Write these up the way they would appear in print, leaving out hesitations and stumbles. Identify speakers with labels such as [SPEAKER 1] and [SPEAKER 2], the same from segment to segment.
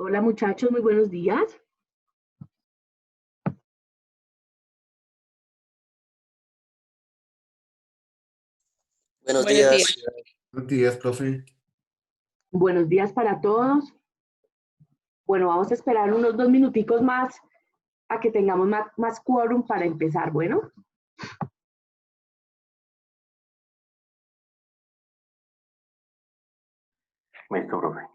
[SPEAKER 1] Hola muchachos, muy buenos días.
[SPEAKER 2] Buenos
[SPEAKER 3] Buenos días.
[SPEAKER 2] días.
[SPEAKER 4] Buenos días, profe.
[SPEAKER 1] Buenos días para todos. Bueno, vamos a esperar unos 2 minuticos más a que tengamos más quórum para empezar. Bueno,
[SPEAKER 4] Listo, profe.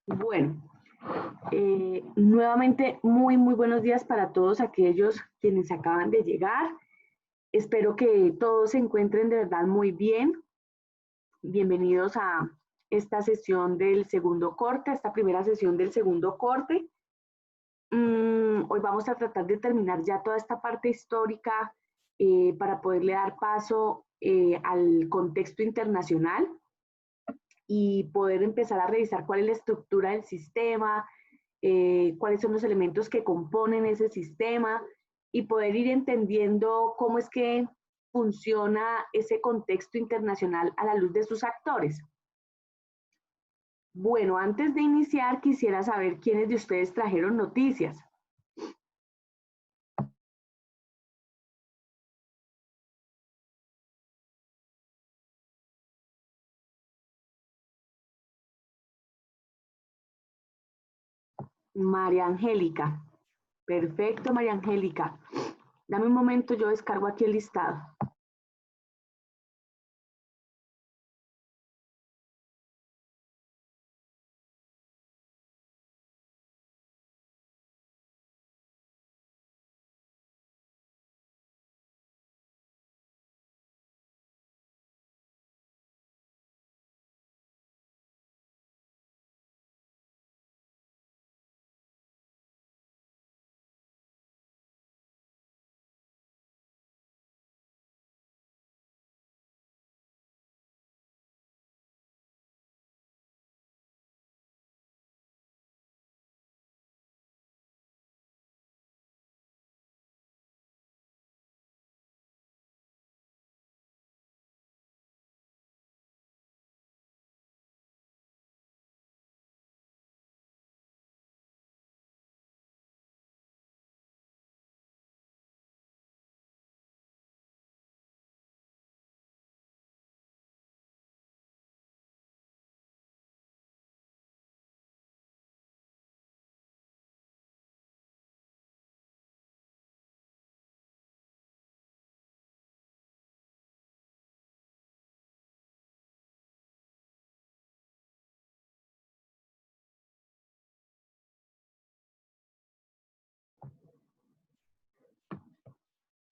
[SPEAKER 1] Bueno, nuevamente muy buenos días para todos aquellos quienes acaban de llegar. Espero que todos se encuentren de verdad muy bien. Bienvenidos a esta sesión del segundo corte, esta primera sesión del segundo corte. Hoy vamos a tratar de terminar ya toda esta parte histórica para poderle dar paso al contexto internacional y poder empezar a revisar cuál es la estructura del sistema, cuáles son los elementos que componen ese sistema y poder ir entendiendo cómo es que funciona ese contexto internacional a la luz de sus actores. Bueno, antes de iniciar quisiera saber quiénes de ustedes trajeron noticias. María Angélica. Perfecto, María Angélica. Dame un momento, yo descargo aquí el listado.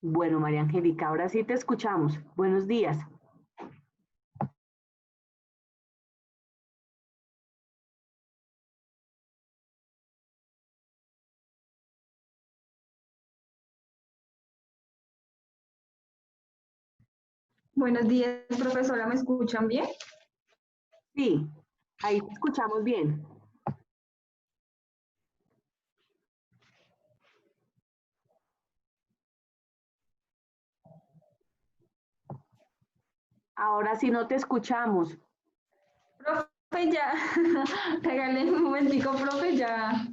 [SPEAKER 1] Bueno, María Angélica, ahora sí te escuchamos. Buenos días.
[SPEAKER 3] Buenos días, profesora, ¿me escuchan bien?
[SPEAKER 1] Sí, ahí te escuchamos bien. Ahora sí no te escuchamos.
[SPEAKER 3] Profe, ya, regáleme un momentico, profe, ya.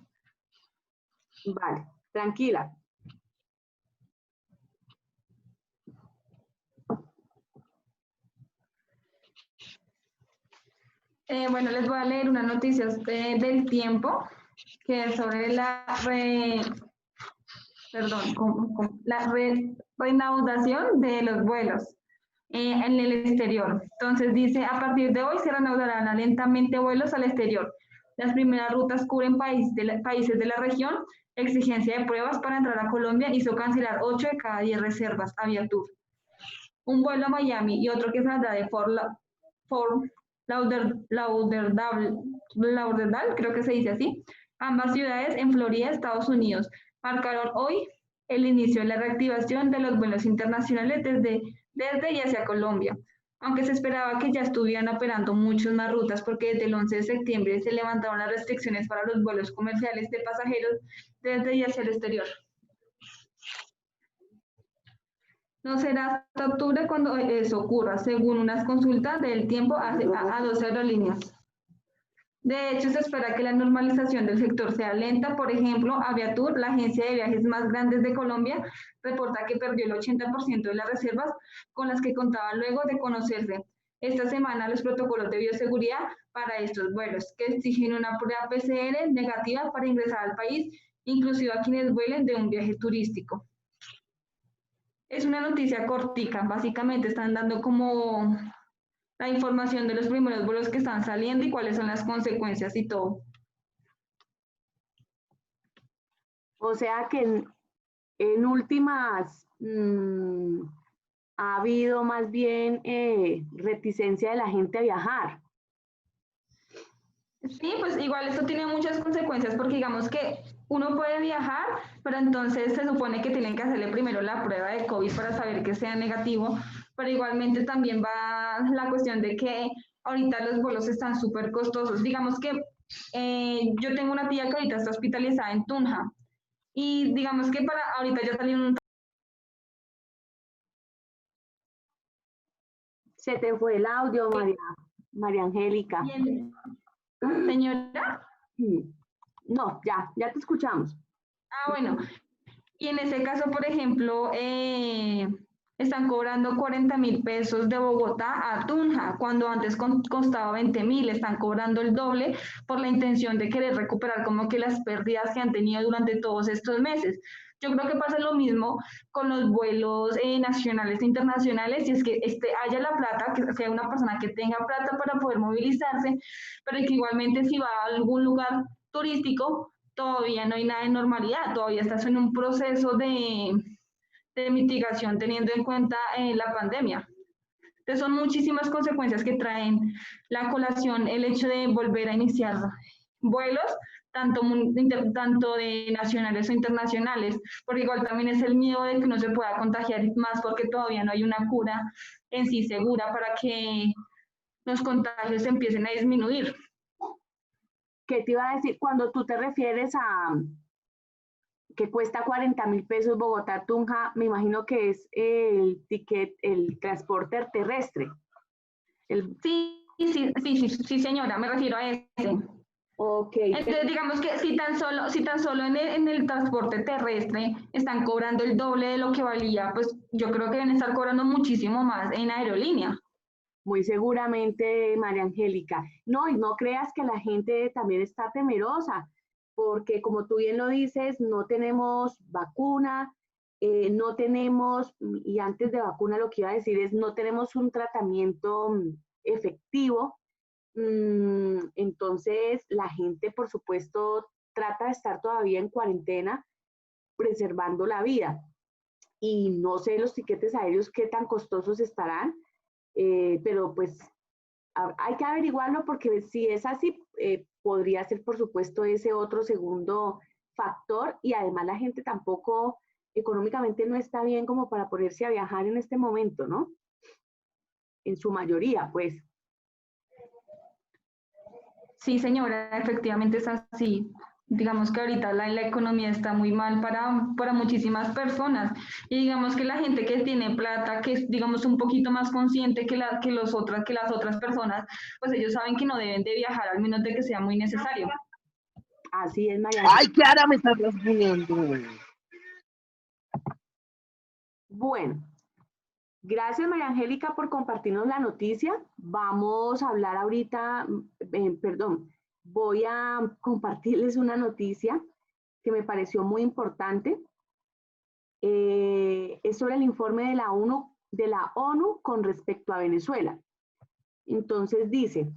[SPEAKER 1] Vale, tranquila.
[SPEAKER 3] Bueno, les voy a leer unas noticias del tiempo, que es sobre la reanudación de los vuelos en el exterior. Entonces dice, a partir de hoy se reanudarán lentamente vuelos al exterior. Las primeras rutas cubren países de la región. Exigencia de pruebas para entrar a Colombia hizo cancelar 8 de cada 10 reservas a Viatur. Un vuelo a Miami y otro que saldrá de Fort Lauderdale, creo que se dice así, ambas ciudades en Florida, Estados Unidos, marcaron hoy el inicio de la reactivación de los vuelos internacionales desde y hacia Colombia, aunque se esperaba que ya estuvieran operando muchas más rutas porque desde el 11 de septiembre se levantaron las restricciones para los vuelos comerciales de pasajeros desde y hacia el exterior. No será hasta octubre cuando eso ocurra, según unas consultas del tiempo a 12 aerolíneas. De hecho, se espera que la normalización del sector sea lenta. Por ejemplo, Aviatur, la agencia de viajes más grande de Colombia, reporta que perdió el 80% de las reservas con las que contaba luego de conocerse esta semana los protocolos de bioseguridad para estos vuelos, que exigen una prueba PCR negativa para ingresar al país, inclusive a quienes vuelen de un viaje turístico. Es una noticia cortica, básicamente están dando como la información de los primeros vuelos que están saliendo y cuáles son las consecuencias y todo.
[SPEAKER 1] O sea que en últimas ha habido más bien reticencia de la gente a viajar.
[SPEAKER 3] Sí, pues igual esto tiene muchas consecuencias porque digamos que uno puede viajar, pero entonces se supone que tienen que hacerle primero la prueba de COVID para saber que sea negativo, pero igualmente también va la cuestión de que ahorita los vuelos están súper costosos. Digamos que yo tengo una tía que ahorita está hospitalizada en Tunja y digamos que para ahorita ya salió un...
[SPEAKER 1] Se te fue el audio, María Angélica.
[SPEAKER 3] Señora.
[SPEAKER 1] No, ya te escuchamos.
[SPEAKER 3] Ah, bueno. Y en ese caso, por ejemplo, están cobrando 40.000 pesos de Bogotá a Tunja, cuando antes costaba 20.000, están cobrando el doble por la intención de querer recuperar como que las pérdidas que han tenido durante todos estos meses. Yo creo que pasa lo mismo con los vuelos nacionales e internacionales, y es que haya la plata, que sea una persona que tenga plata para poder movilizarse, pero que igualmente si va a algún lugar turístico, todavía no hay nada de normalidad, todavía estás en un proceso de mitigación teniendo en cuenta la pandemia. Entonces son muchísimas consecuencias que traen la colación, el hecho de volver a iniciar vuelos, tanto de nacionales o internacionales, porque igual también es el miedo de que no se pueda contagiar más porque todavía no hay una cura en sí segura para que los contagios empiecen a disminuir.
[SPEAKER 1] ¿Qué te iba a decir? Cuando tú te refieres a que cuesta 40.000 pesos Bogotá-Tunja, me imagino que es el ticket, el transporte terrestre.
[SPEAKER 3] Sí, señora, me refiero a ese.
[SPEAKER 1] Ok.
[SPEAKER 3] Entonces, digamos que si tan solo en el transporte terrestre están cobrando el doble de lo que valía, pues yo creo que deben estar cobrando muchísimo más en aerolínea.
[SPEAKER 1] Muy seguramente, María Angélica. No, y no creas que la gente también está temerosa, porque como tú bien lo dices, no tenemos vacuna, no tenemos, y antes de vacuna lo que iba a decir es, no tenemos un tratamiento efectivo. Entonces, la gente, por supuesto, trata de estar todavía en cuarentena, preservando la vida. Y no sé los tiquetes aéreos qué tan costosos estarán, pero pues hay que averiguarlo porque si es así, podría ser por supuesto ese otro segundo factor y además la gente tampoco económicamente no está bien como para ponerse a viajar en este momento, ¿no? En su mayoría, pues.
[SPEAKER 3] Sí, señora, efectivamente es así. Digamos que ahorita la economía está muy mal para muchísimas personas. Y digamos que la gente que tiene plata, que es, digamos, un poquito más consciente que las otras personas, pues ellos saben que no deben de viajar, al menos de que sea muy necesario.
[SPEAKER 1] Así es, María.
[SPEAKER 2] ¡Ay, Clara, me estás respondiendo!
[SPEAKER 1] Bueno, gracias María Angélica por compartirnos la noticia. Vamos a hablar ahorita, perdón, voy a compartirles una noticia que me pareció muy importante. Es sobre el informe de la ONU con respecto a Venezuela. Entonces dice,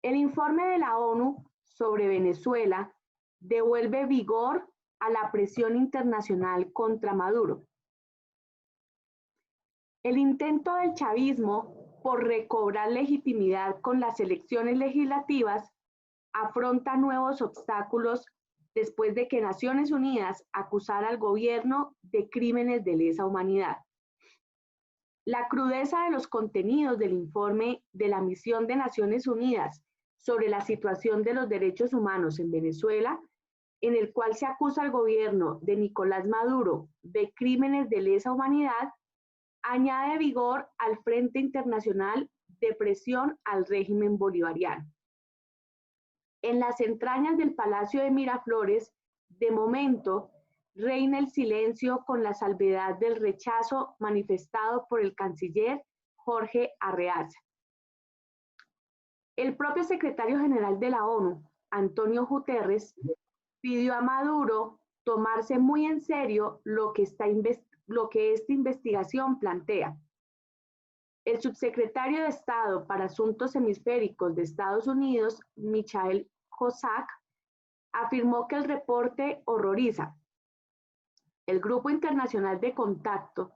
[SPEAKER 1] el informe de la ONU sobre Venezuela devuelve vigor a la presión internacional contra Maduro. El intento del chavismo por recobrar legitimidad con las elecciones legislativas afronta nuevos obstáculos después de que Naciones Unidas acusara al gobierno de crímenes de lesa humanidad. La crudeza de los contenidos del informe de la Misión de Naciones Unidas sobre la situación de los derechos humanos en Venezuela, en el cual se acusa al gobierno de Nicolás Maduro de crímenes de lesa humanidad, añade vigor al Frente Internacional de Presión al régimen bolivariano. En las entrañas del Palacio de Miraflores, de momento, reina el silencio con la salvedad del rechazo manifestado por el canciller Jorge Arreaza. El propio secretario general de la ONU, Antonio Guterres, pidió a Maduro tomarse muy en serio lo que esta investigación plantea. El subsecretario de Estado para Asuntos Hemisféricos de Estados Unidos, Michael Kozak, afirmó que el reporte horroriza. El Grupo Internacional de Contacto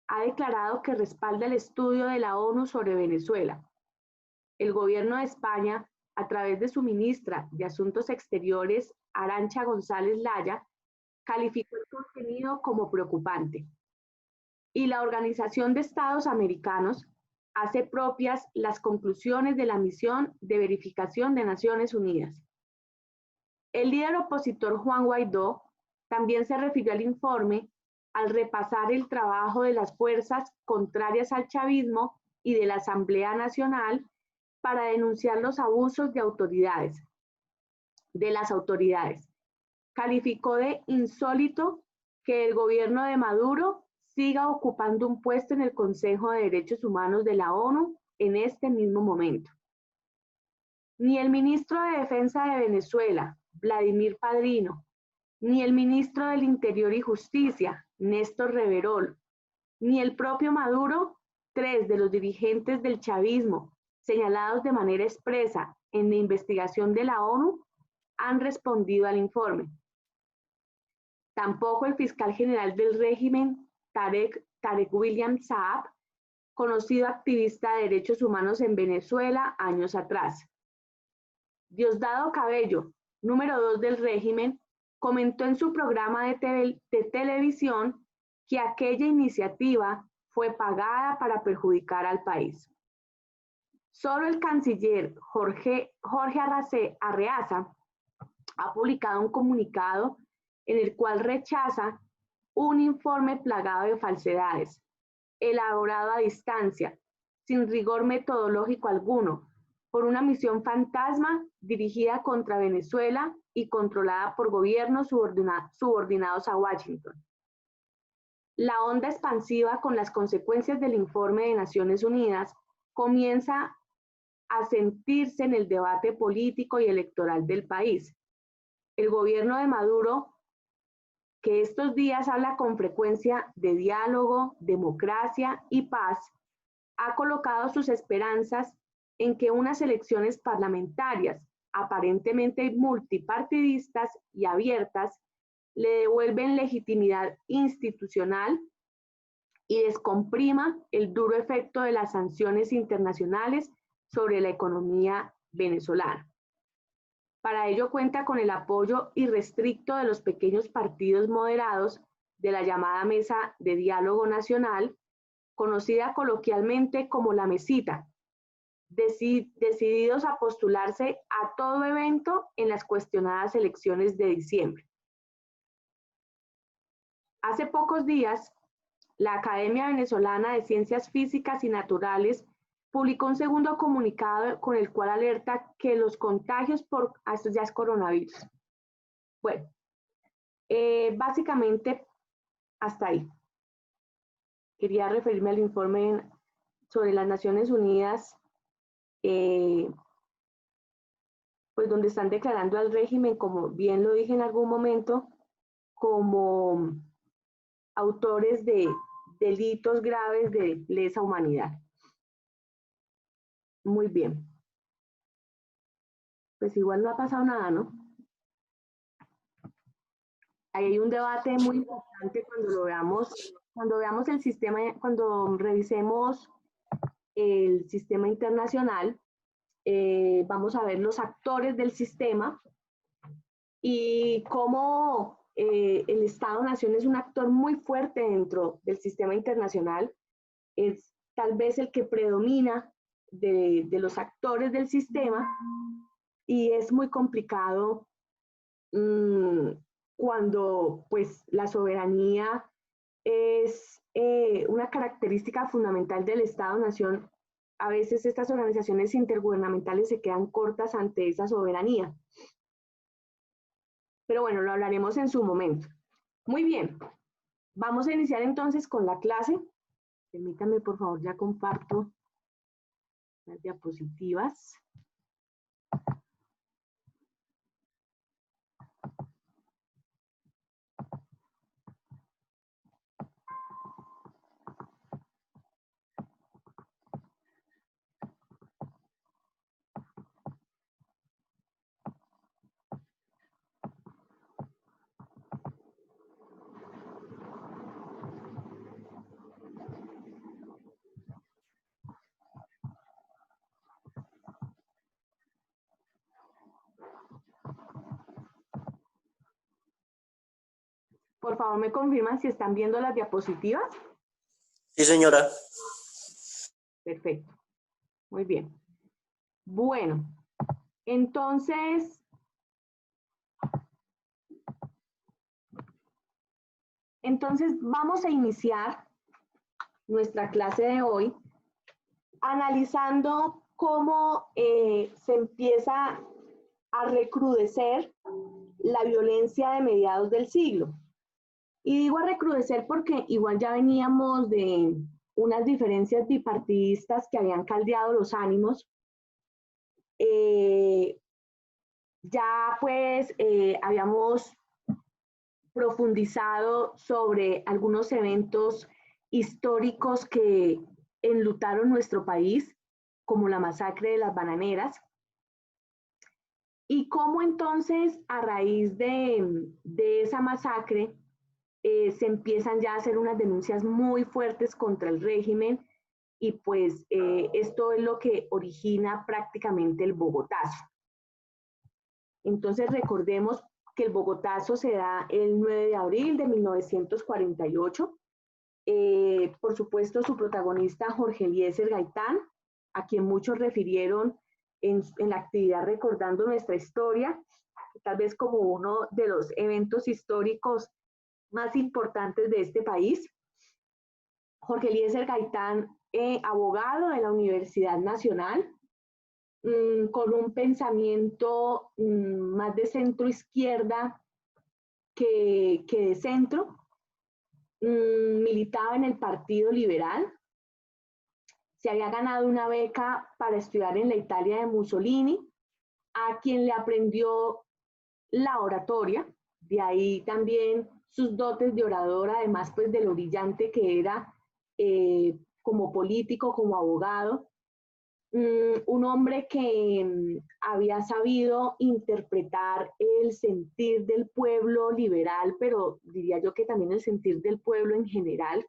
[SPEAKER 1] ha declarado que respalda el estudio de la ONU sobre Venezuela. El gobierno de España, a través de su ministra de Asuntos Exteriores, Arantxa González Laya, calificó el contenido como preocupante. Y la Organización de Estados Americanos hace propias las conclusiones de la misión de verificación de Naciones Unidas. El líder opositor Juan Guaidó también se refirió al informe al repasar el trabajo de las fuerzas contrarias al chavismo y de la Asamblea Nacional para denunciar los abusos de las autoridades. Calificó de insólito que el gobierno de Maduro siga ocupando un puesto en el Consejo de Derechos Humanos de la ONU en este mismo momento. Ni el ministro de Defensa de Venezuela, Vladimir Padrino, ni el ministro del Interior y Justicia, Néstor Reverol, ni el propio Maduro, 3 de los dirigentes del chavismo señalados de manera expresa en la investigación de la ONU, han respondido al informe. Tampoco el fiscal general del régimen, Tarek William Saab, conocido activista de derechos humanos en Venezuela años atrás. Diosdado Cabello, número 2 del régimen, comentó en su programa de televisión que aquella iniciativa fue pagada para perjudicar al país. Solo el canciller Jorge Arreaza ha publicado un comunicado en el cual rechaza un informe plagado de falsedades, elaborado a distancia, sin rigor metodológico alguno, por una misión fantasma dirigida contra Venezuela y controlada por gobiernos subordinados a Washington. La onda expansiva con las consecuencias del informe de Naciones Unidas comienza a sentirse en el debate político y electoral del país. El gobierno de Maduro, que estos días habla con frecuencia de diálogo, democracia y paz, ha colocado sus esperanzas en que unas elecciones parlamentarias aparentemente multipartidistas y abiertas le devuelven legitimidad institucional y descomprima el duro efecto de las sanciones internacionales sobre la economía venezolana. Para ello cuenta con el apoyo irrestricto de los pequeños partidos moderados de la llamada Mesa de Diálogo Nacional, conocida coloquialmente como la Mesita, decididos a postularse a todo evento en las cuestionadas elecciones de diciembre. Hace pocos días, la Academia Venezolana de Ciencias Físicas y Naturales publicó un segundo comunicado con el cual alerta que los contagios por, esto ya es coronavirus. Bueno, básicamente hasta ahí. Quería referirme al informe sobre las Naciones Unidas, pues donde están declarando al régimen, como bien lo dije en algún momento, como autores de delitos graves de lesa humanidad. Muy bien. Pues igual no ha pasado nada, ¿no? Ahí hay un debate muy importante cuando veamos el sistema, cuando revisemos el sistema internacional, vamos a ver los actores del sistema y cómo el Estado-Nación es un actor muy fuerte dentro del sistema internacional, es tal vez el que predomina de los actores del sistema y es muy complicado cuando pues la soberanía es una característica fundamental del Estado-Nación. A veces estas organizaciones intergubernamentales se quedan cortas ante esa soberanía. Pero bueno, lo hablaremos en su momento. Muy bien, vamos a iniciar entonces con la clase. Permítanme, por favor, ya comparto las diapositivas. Por favor, me confirman si están viendo las diapositivas.
[SPEAKER 2] Sí, señora.
[SPEAKER 1] Perfecto. Muy bien. Bueno, entonces, vamos a iniciar nuestra clase de hoy analizando cómo se empieza a recrudecer la violencia de mediados del siglo. Y digo a recrudecer porque igual ya veníamos de unas diferencias bipartidistas que habían caldeado los ánimos. Ya pues habíamos profundizado sobre algunos eventos históricos que enlutaron nuestro país, como la masacre de las bananeras, y cómo entonces a raíz de esa masacre se empiezan ya a hacer unas denuncias muy fuertes contra el régimen, y pues esto es lo que origina prácticamente el Bogotazo. Entonces recordemos que el Bogotazo se da el 9 de abril de 1948. Por supuesto, su protagonista, Jorge Eliezer Gaitán, a quien muchos refirieron en la actividad Recordando Nuestra Historia, tal vez como uno de los eventos históricos más importantes de este país. Jorge Eliezer Gaitán, abogado de la Universidad Nacional, con un pensamiento más de centro-izquierda que de centro, militaba en el Partido Liberal, se había ganado una beca para estudiar en la Italia de Mussolini, a quien le aprendió la oratoria, de ahí también sus dotes de orador, además pues de lo brillante que era como político, como abogado. Un hombre que había sabido interpretar el sentir del pueblo liberal, pero diría yo que también el sentir del pueblo en general,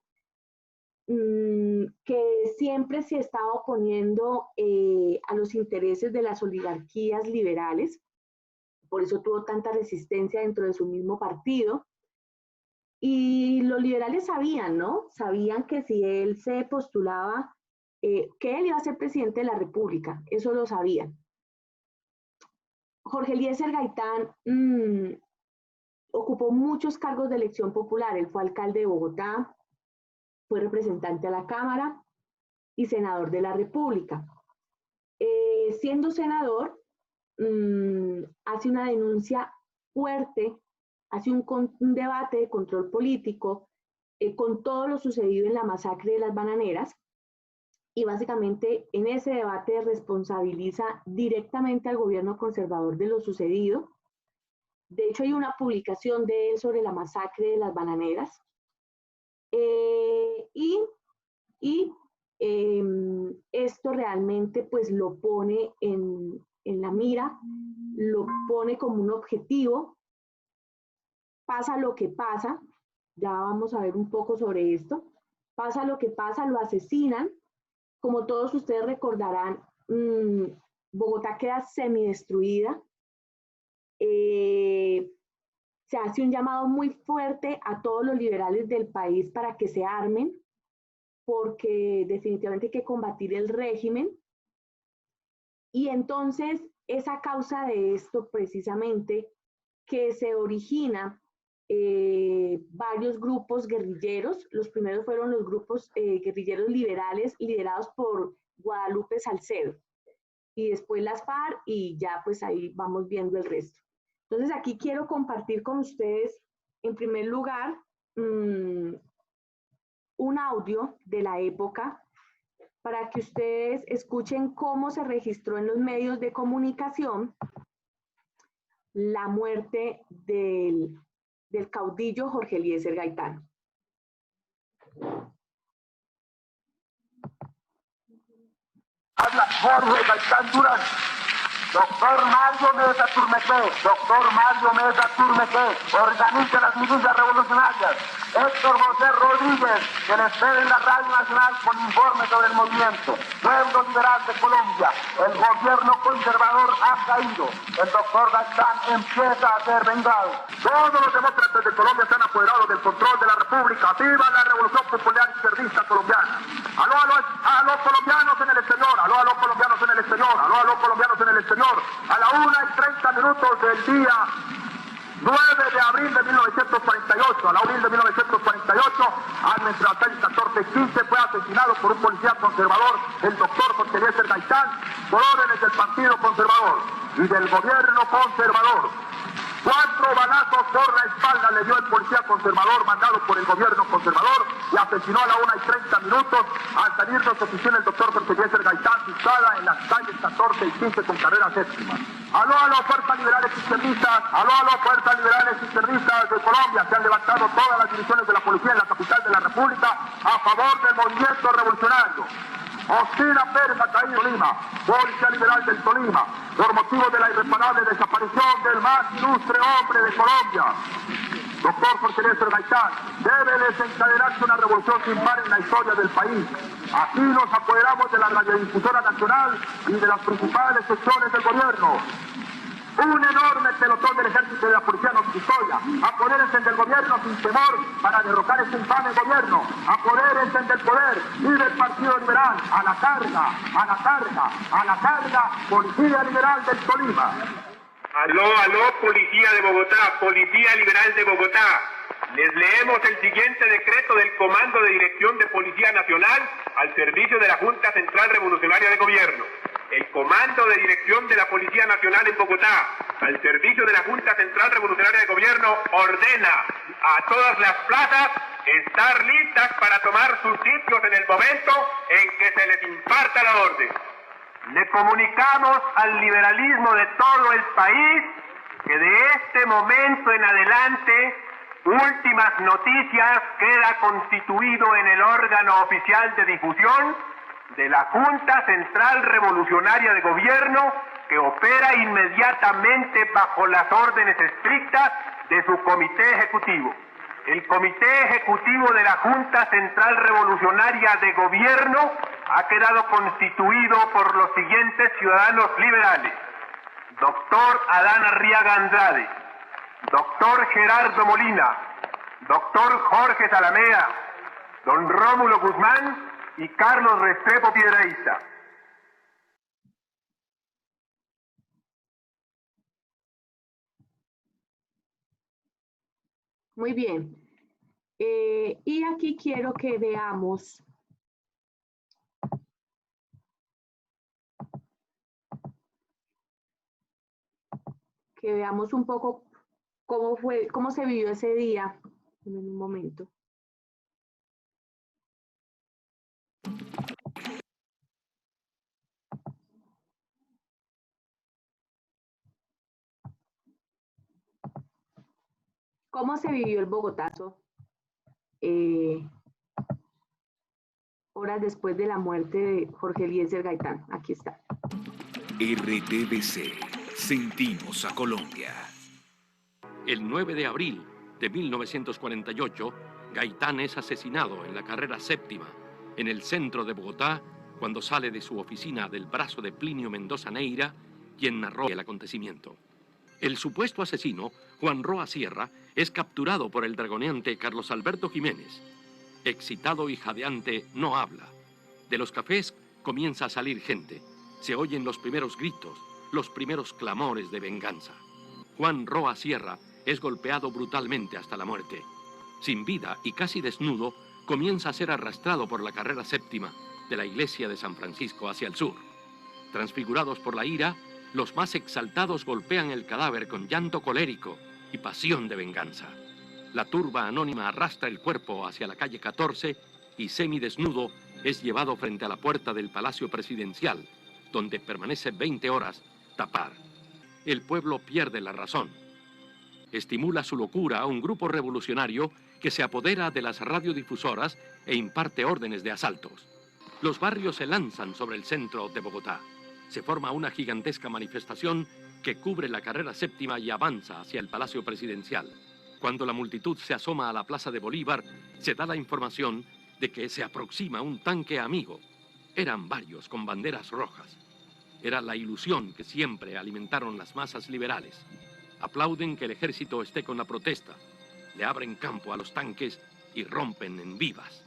[SPEAKER 1] que siempre se estaba oponiendo a los intereses de las oligarquías liberales, por eso tuvo tanta resistencia dentro de su mismo partido. Y los liberales sabían, ¿no? Sabían que si él se postulaba, que él iba a ser presidente de la República, eso lo sabían. Jorge Eliezer Gaitán ocupó muchos cargos de elección popular. Él fue alcalde de Bogotá, fue representante a la Cámara y senador de la República. Siendo senador, hace una denuncia fuerte, hace un debate de control político con todo lo sucedido en la masacre de las bananeras, y básicamente en ese debate responsabiliza directamente al gobierno conservador de lo sucedido. De hecho, hay una publicación de él sobre la masacre de las bananeras. Esto realmente pues lo pone en la mira, lo pone como un objetivo. Pasa lo que pasa, ya vamos a ver un poco sobre esto. Pasa lo que pasa, lo asesinan. Como todos ustedes recordarán, Bogotá queda semidestruida. Se hace un llamado muy fuerte a todos los liberales del país para que se armen, porque definitivamente hay que combatir el régimen. Y entonces es a causa de esto precisamente que se origina varios grupos guerrilleros. Los primeros fueron los grupos guerrilleros liberales liderados por Guadalupe Salcedo, y después las FARC, y ya pues ahí vamos viendo el resto. Entonces aquí quiero compartir con ustedes, en primer lugar, un audio de la época para que ustedes escuchen cómo se registró en los medios de comunicación la muerte del caudillo Jorge Eliezer Gaitán.
[SPEAKER 5] Habla Jorge Gaitán Durán. Doctor Mario Mesa Turmequé, doctor Mario Mesa Turmequé, organiza las milicias revolucionarias. Héctor José Rodríguez, que le espera en la Radio Nacional con informes sobre el movimiento. pueblo liberal de Colombia, el gobierno conservador ha caído, el doctor Gaitán empieza a ser vengado. Todos los demócratas de Colombia se han apoderado del control de la República. ¡Viva la Revolución Popular Izquierdista Colombiana! A los colombianos en el exterior, a los colombianos en el exterior, a los colombianos en el exterior, a la 1:30 del día 9 de abril de 1948, a la abril de 1948, entre las calles 14 y 15, fue asesinado por un policía conservador, el doctor Jorge Eliezer Gaitán, por órdenes del Partido Conservador y del gobierno conservador. 4 balazos por la espalda le dio el policía conservador mandado por el gobierno conservador y asesinó a la 1:30 al salir de su oficina el doctor Jorge Eliezer Gaitán, situada en las calles 14 y 15 con carrera séptima. Aló, fuerzas liberales izquierdistas, aló, fuerzas liberales izquierdistas de Colombia. Se han levantado todas las divisiones de la policía en la capital de la República a favor del movimiento revolucionario. Ospina Pérez ha caído en Lima, Policía Liberal del Tolima, por motivo de la irreparable desaparición del más ilustre hombre de Colombia. Doctor Jorge Eliezer Gaitán, debe desencadenarse una revolución sin par en la historia del país. Aquí nos apoderamos de la radiodifusora nacional y de las principales secciones del gobierno. Un enorme pelotón del ejército y de la policía nos custodia. Apodérense del gobierno sin temor para derrocar este infame gobierno. Apodérense del poder y del Partido Liberal. A la carga, a la carga, a la carga, Policía Liberal del Tolima.
[SPEAKER 6] Aló, Policía de Bogotá, Policía Liberal de Bogotá. Les leemos el siguiente decreto del Comando de Dirección de Policía Nacional al servicio de la Junta Central Revolucionaria de Gobierno. El Comando de Dirección de la Policía Nacional en Bogotá, al servicio de la Junta Central Revolucionaria de Gobierno, ordena a todas las plazas estar listas para tomar sus sitios en el momento en que se les imparta la orden. Le comunicamos al liberalismo de todo el país que de este momento en adelante, Últimas Noticias queda constituido en el órgano oficial de difusión de la Junta Central Revolucionaria de Gobierno, que opera inmediatamente bajo las órdenes estrictas de su comité ejecutivo. El comité ejecutivo de la Junta Central Revolucionaria de Gobierno ha quedado constituido por los siguientes ciudadanos liberales: doctor Adán Arriaga Andrade, doctor Gerardo Molina, doctor Jorge Zalamea, don Rómulo Guzmán y Carlos Restrepo Piedrahíta.
[SPEAKER 1] Muy bien. Y aquí quiero que veamos un poco cómo se vivió ese día. En un momento. ¿Cómo se vivió el Bogotazo horas después de la muerte de Jorge Eliezer Gaitán? Aquí está.
[SPEAKER 7] RTBC, sentimos a Colombia.
[SPEAKER 8] El 9 de abril de 1948, Gaitán es asesinado en la carrera séptima, en el centro de Bogotá, cuando sale de su oficina del brazo de Plinio Mendoza Neira, quien narró el acontecimiento. El supuesto asesino, Juan Roa Sierra, es capturado por el dragoneante Carlos Alberto Jiménez. Excitado y jadeante, no habla. De los cafés comienza a salir gente. Se oyen los primeros gritos, los primeros clamores de venganza. Juan Roa Sierra es golpeado brutalmente hasta la muerte. Sin vida y casi desnudo, comienza a ser arrastrado por la carrera séptima de la iglesia de San Francisco hacia el sur. Transfigurados por la ira, los más exaltados golpean el cadáver con llanto colérico y pasión de venganza. La turba anónima arrastra el cuerpo hacia la calle 14 y semidesnudo es llevado frente a la puerta del Palacio Presidencial, donde permanece 20 horas tapar. El pueblo pierde la razón. Estimula su locura a un grupo revolucionario que se apodera de las radiodifusoras e imparte órdenes de asaltos. Los barrios se lanzan sobre el centro de Bogotá. Se forma una gigantesca manifestación que cubre la carrera séptima y avanza hacia el Palacio Presidencial. Cuando la multitud se asoma a la Plaza de Bolívar, se da la información de que se aproxima un tanque amigo. Eran varios con banderas rojas. Era la ilusión que siempre alimentaron las masas liberales. Aplauden que el ejército esté con la protesta, le abren campo a los tanques y rompen en vivas.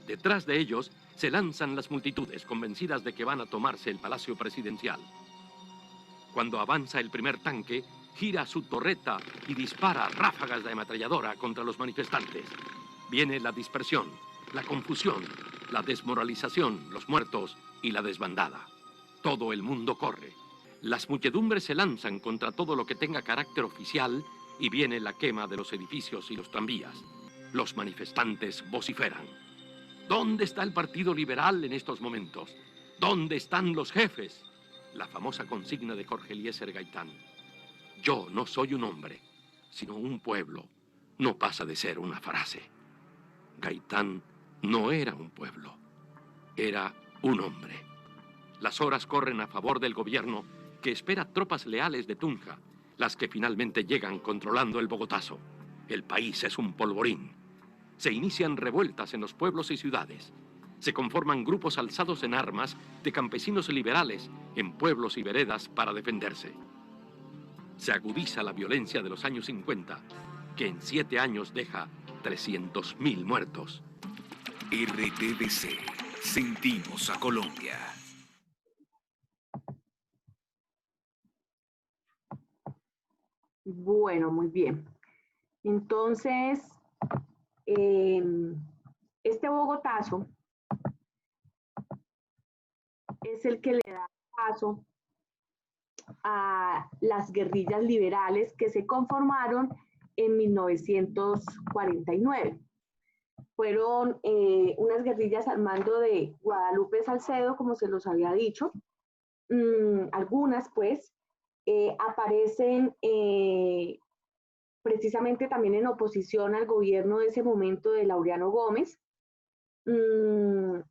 [SPEAKER 8] Detrás de ellos se lanzan las multitudes convencidas de que van a tomarse el Palacio Presidencial. Cuando avanza el primer tanque, gira su torreta y dispara ráfagas de ametralladora contra los manifestantes. Viene la dispersión, la confusión, la desmoralización, los muertos y la desbandada. Todo el mundo corre. Las muchedumbres se lanzan contra todo lo que tenga carácter oficial y viene la quema de los edificios y los tranvías. Los manifestantes vociferan. ¿Dónde está el Partido Liberal en estos momentos? ¿Dónde están los jefes? La famosa consigna de Jorge Eliezer Gaitán. Yo no soy un hombre, sino un pueblo. No pasa de ser una frase. Gaitán no era un pueblo, era un hombre. Las horas corren a favor del gobierno que espera tropas leales de Tunja, las que finalmente llegan controlando el Bogotazo. El país es un polvorín. Se inician revueltas en los pueblos y ciudades. Se conforman grupos alzados en armas de campesinos liberales en pueblos y veredas para defenderse. Se agudiza la violencia de los años 50, que en 7 años deja 300.000 muertos.
[SPEAKER 7] RTBC, sentimos a Colombia.
[SPEAKER 1] Bueno, muy bien. Entonces, este Bogotazo es el que le da paso a las guerrillas liberales que se conformaron en 1949. Fueron unas guerrillas al mando de Guadalupe Salcedo, como se los había dicho. Algunas, pues, aparecen precisamente también en oposición al gobierno de ese momento de Laureano Gómez, en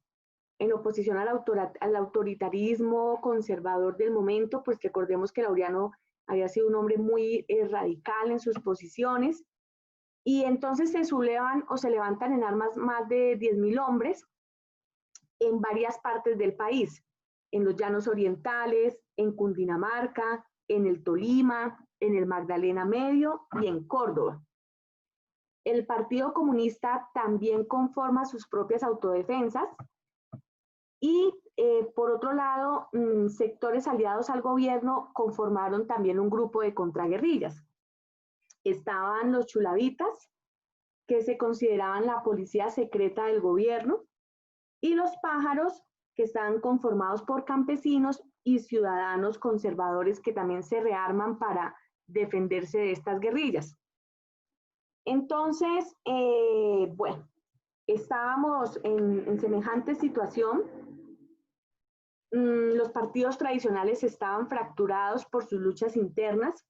[SPEAKER 1] oposición al autoritarismo conservador del momento, pues recordemos que Laureano había sido un hombre muy radical en sus posiciones, y entonces se sublevan o se levantan en armas más de 10.000 hombres en varias partes del país, en los Llanos Orientales, en Cundinamarca, en el Tolima, en el Magdalena Medio y en Córdoba. El Partido Comunista también conforma sus propias autodefensas y, por otro lado, sectores aliados al gobierno conformaron también un grupo de contraguerrillas. Estaban los chulavitas, que se consideraban la policía secreta del gobierno, y los pájaros, que estaban conformados por campesinos y ciudadanos conservadores que también se rearman para defenderse de estas guerrillas. Entonces, bueno, estábamos en semejante situación. Los partidos tradicionales estaban fracturados por sus luchas internas,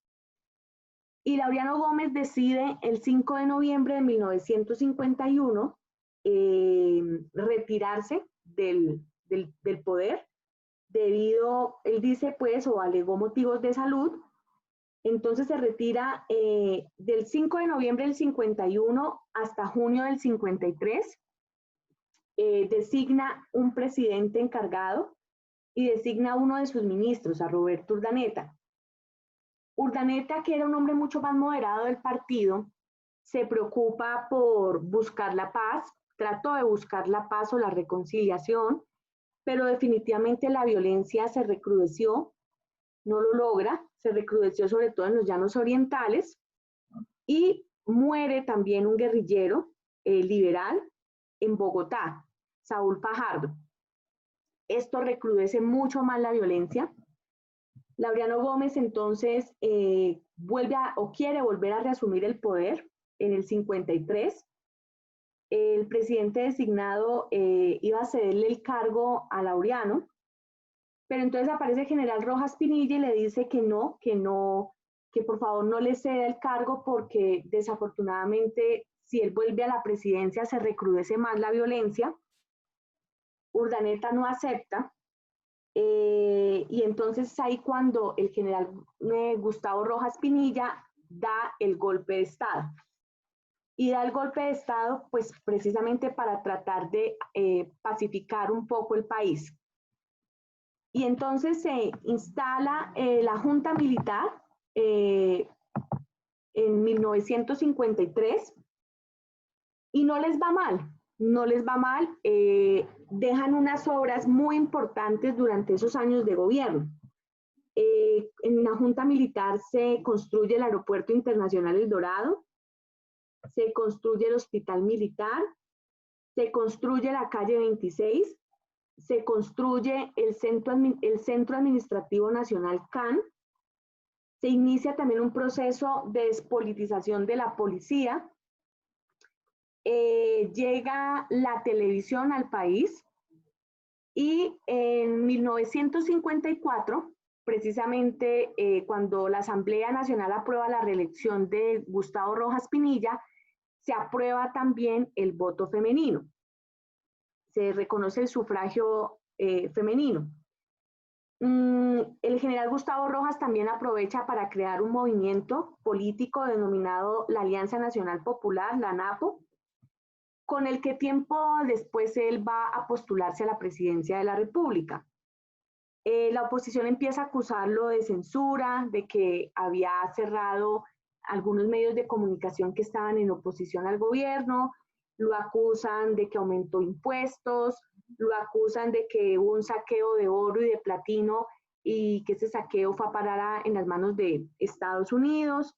[SPEAKER 1] y Laureano Gómez decide el 5 de noviembre de 1951 retirarse del poder debido, él dice pues, o alegó motivos de salud. Entonces se retira del 5 de noviembre del 51 hasta junio del 53, designa un presidente encargado y designa a uno de sus ministros, a Roberto Urdaneta. Urdaneta, que era un hombre mucho más moderado del partido, se preocupa por buscar la paz, trató de buscar la paz o la reconciliación, pero definitivamente la violencia se recrudeció, no lo logra, se recrudeció sobre todo en los Llanos Orientales, y muere también un guerrillero liberal en Bogotá, Saúl Fajardo. Esto recrudece mucho más la violencia. Laureano Gómez entonces quiere volver a reasumir el poder en el 53. El presidente designado iba a cederle el cargo a Laureano, pero entonces aparece el general Rojas Pinilla y le dice que por favor no le ceda el cargo porque desafortunadamente si él vuelve a la presidencia se recrudece más la violencia. Urdaneta no acepta. Y entonces ahí cuando el general Gustavo Rojas Pinilla da el golpe de Estado y da el golpe de Estado, pues precisamente para tratar de pacificar un poco el país. Y entonces se instala la Junta Militar en 1953 y no les va mal, no les va mal, dejan unas obras muy importantes durante esos años de gobierno. En la Junta Militar se construye el Aeropuerto Internacional El Dorado, se construye el Hospital Militar, se construye la calle 26, se construye el Centro Administrativo Nacional CAN, se inicia también un proceso de despolitización de la policía, llega la televisión al país y en 1954, precisamente cuando la Asamblea Nacional aprueba la reelección de Gustavo Rojas Pinilla, se aprueba también el voto femenino. Se reconoce el sufragio femenino. El general Gustavo Rojas también aprovecha para crear un movimiento político denominado la Alianza Nacional Popular, la ANAPO, con el que tiempo después él va a postularse a la presidencia de la República. La oposición empieza a acusarlo de censura, de que había cerrado algunos medios de comunicación que estaban en oposición al gobierno, lo acusan de que aumentó impuestos, lo acusan de que hubo un saqueo de oro y de platino y que ese saqueo fue a parar en las manos de Estados Unidos.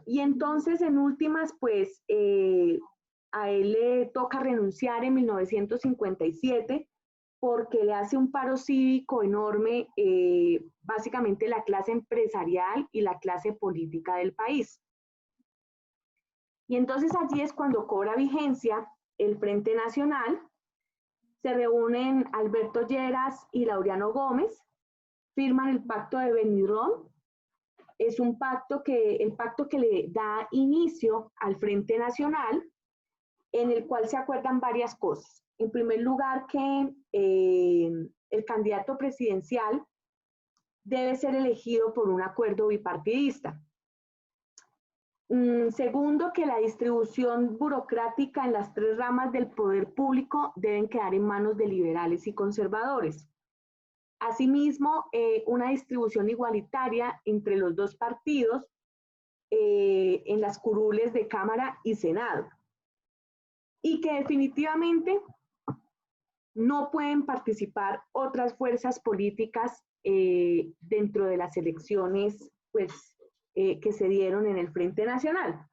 [SPEAKER 1] Y entonces, en últimas, pues a él le toca renunciar en 1957 porque le hace un paro cívico enorme, básicamente la clase empresarial y la clase política del país. Y entonces allí es cuando cobra vigencia el Frente Nacional, se reúnen Alberto Lleras y Laureano Gómez, firman el Pacto de Benidorm. Es un pacto el pacto que le da inicio al Frente Nacional, en el cual se acuerdan varias cosas. En primer lugar, que el candidato presidencial debe ser elegido por un acuerdo bipartidista. Segundo, que la distribución burocrática en las tres ramas del poder público deben quedar en manos de liberales y conservadores. Asimismo, una distribución igualitaria entre los dos partidos en las curules de Cámara y Senado. Y que definitivamente no pueden participar otras fuerzas políticas dentro de las elecciones pues, que se dieron en el Frente Nacional.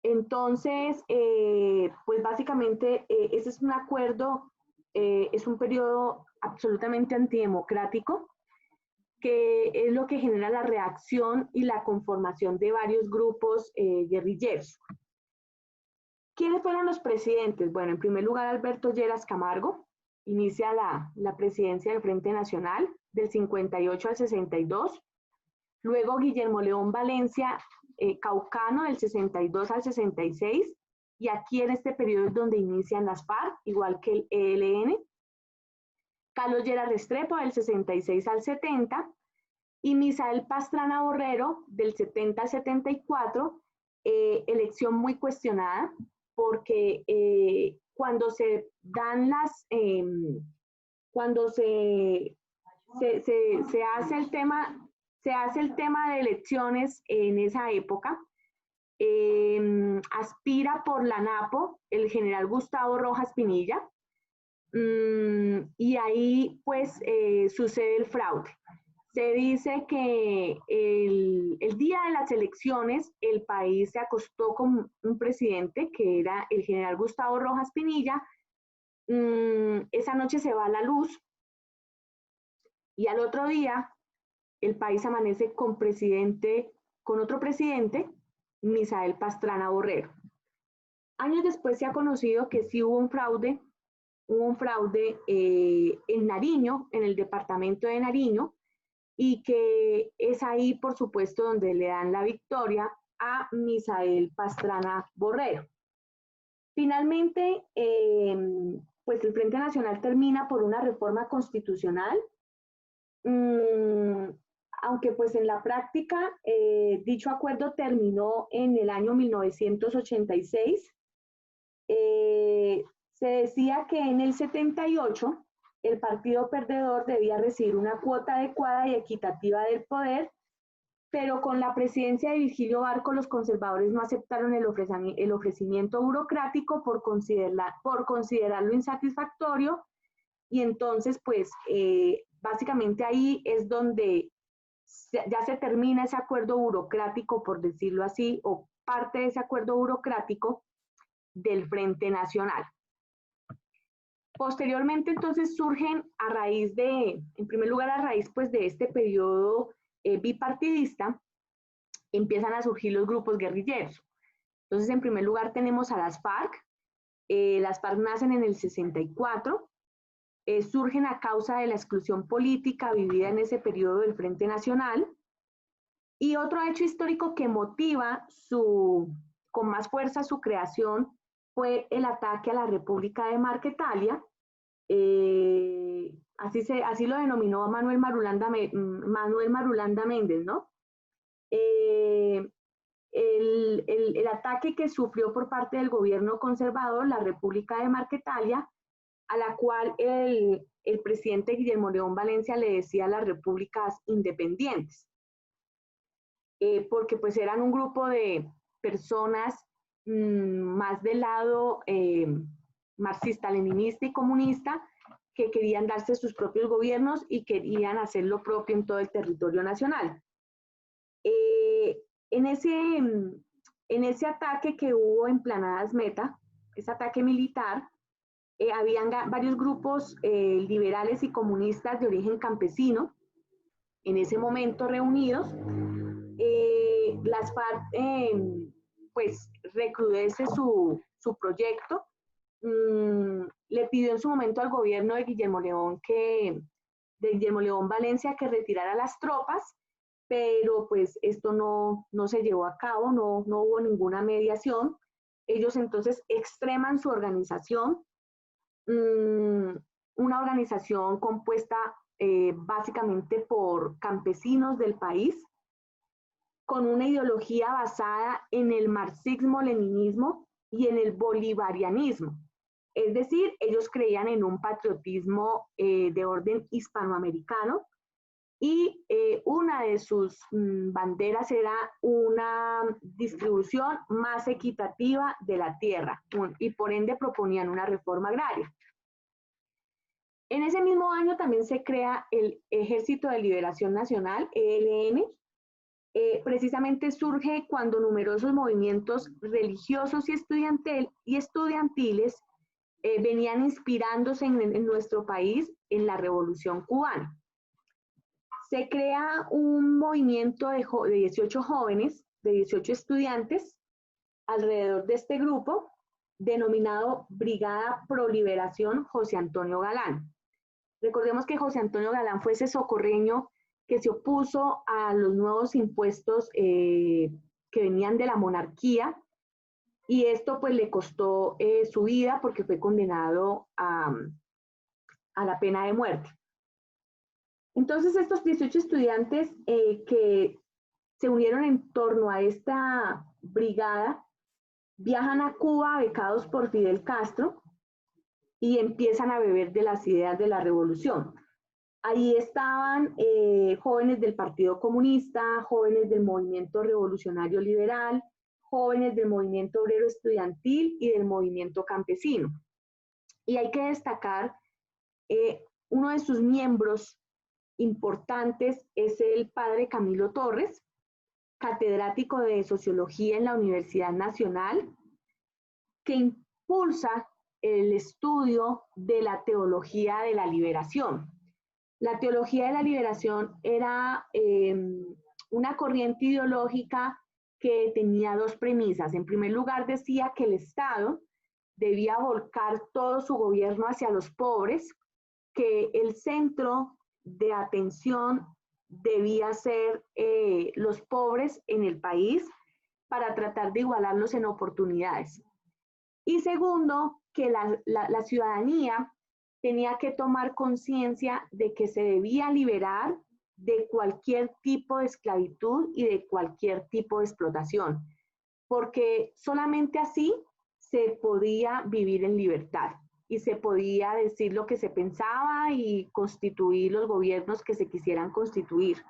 [SPEAKER 1] Entonces, pues básicamente ese es un acuerdo, es un periodo absolutamente antidemocrático, que es lo que genera la reacción y la conformación de varios grupos guerrilleros. ¿Quiénes fueron los presidentes? Bueno, en primer lugar, Alberto Lleras Camargo inicia la presidencia del Frente Nacional del 58 al 62. Luego Guillermo León Valencia Caucano del 62 al 66. Y aquí en este periodo es donde inician las FARC, igual que el ELN. Carlos Lleras Restrepo del 66 al 70. Y Misael Pastrana Borrero del 70 al 74. Elección muy cuestionada, porque cuando se dan cuando se hace el tema de elecciones en esa época, aspira por la ANAPO el general Gustavo Rojas Pinilla, y ahí pues sucede el fraude. Se dice que el día de las elecciones el país se acostó con un presidente que era el general Gustavo Rojas Pinilla. Esa noche se va la luz y al otro día el país amanece con otro presidente, Misael Pastrana Borrero. Años después se ha conocido que sí hubo un fraude en Nariño, en el departamento de Nariño, y que es ahí, por supuesto, donde le dan la victoria a Misael Pastrana Borrero. Finalmente, pues el Frente Nacional termina por una reforma constitucional. aunque pues en la práctica dicho acuerdo terminó en el año 1986. Se decía que en el 78 el partido perdedor debía recibir una cuota adecuada y equitativa del poder, pero con la presidencia de Virgilio Barco los conservadores no aceptaron el ofrecimiento burocrático por considerarlo insatisfactorio, y entonces pues básicamente ahí es donde ya se termina ese acuerdo burocrático, por decirlo así, o parte de ese acuerdo burocrático del Frente Nacional. Posteriormente, entonces, surgen a raíz de, en primer lugar, a raíz pues de este periodo bipartidista, empiezan a surgir los grupos guerrilleros. Entonces, en primer lugar, tenemos a las FARC. Las FARC nacen en el 64, surgen a causa de la exclusión política vivida en ese periodo del Frente Nacional. Y otro hecho histórico que motiva con más fuerza su creación fue el ataque a la República de Marquetalia. Así lo denominó Manuel Marulanda Méndez, ¿no? El ataque que sufrió por parte del gobierno conservador la República de Marquetalia, a la cual el presidente Guillermo León Valencia le decía las repúblicas independientes, porque pues eran un grupo de personas más del lado marxista, leninista y comunista, que querían darse sus propios gobiernos y querían hacer lo propio en todo el territorio nacional. En ese ataque que hubo en Planadas Meta, ese ataque militar, habían varios grupos liberales y comunistas de origen campesino en ese momento reunidos. Las FARC pues recrudece su proyecto. Le pidió en su momento al gobierno de Guillermo León Valencia que retirara las tropas, pero pues esto no se llevó a cabo, no hubo ninguna mediación. Ellos entonces extreman su organización, una organización compuesta básicamente por campesinos del país, con una ideología basada en el marxismo-leninismo y en el bolivarianismo. Es decir, ellos creían en un patriotismo de orden hispanoamericano, y una de sus banderas era una distribución más equitativa de la tierra, y por ende proponían una reforma agraria. En ese mismo año también se crea el Ejército de Liberación Nacional, ELN. Precisamente surge cuando numerosos movimientos religiosos y estudiantiles venían inspirándose en nuestro país en la Revolución Cubana. Se crea un movimiento de 18 jóvenes, de 18 estudiantes, alrededor de este grupo, denominado Brigada Pro Liberación José Antonio Galán. Recordemos que José Antonio Galán fue ese socorreño que se opuso a los nuevos impuestos que venían de la monarquía, y esto pues le costó su vida porque fue condenado a la pena de muerte. Entonces estos 18 estudiantes que se unieron en torno a esta brigada viajan a Cuba becados por Fidel Castro y empiezan a beber de las ideas de la revolución. Ahí estaban jóvenes del Partido Comunista, jóvenes del Movimiento Revolucionario Liberal, jóvenes del Movimiento Obrero Estudiantil y del Movimiento Campesino. Y hay que destacar uno de sus miembros importantes es el padre Camilo Torres, catedrático de Sociología en la Universidad Nacional, que impulsa el estudio de la teología de la liberación. La teología de la liberación era una corriente ideológica que tenía dos premisas. En primer lugar, decía que el Estado debía volcar todo su gobierno hacia los pobres, que el centro de atención debía ser los pobres en el país para tratar de igualarlos en oportunidades. Y segundo, que la ciudadanía tenía que tomar conciencia de que se debía liberar de cualquier tipo de esclavitud y de cualquier tipo de explotación, porque solamente así se podía vivir en libertad y se podía decir lo que se pensaba y constituir los gobiernos que se quisieran constituir.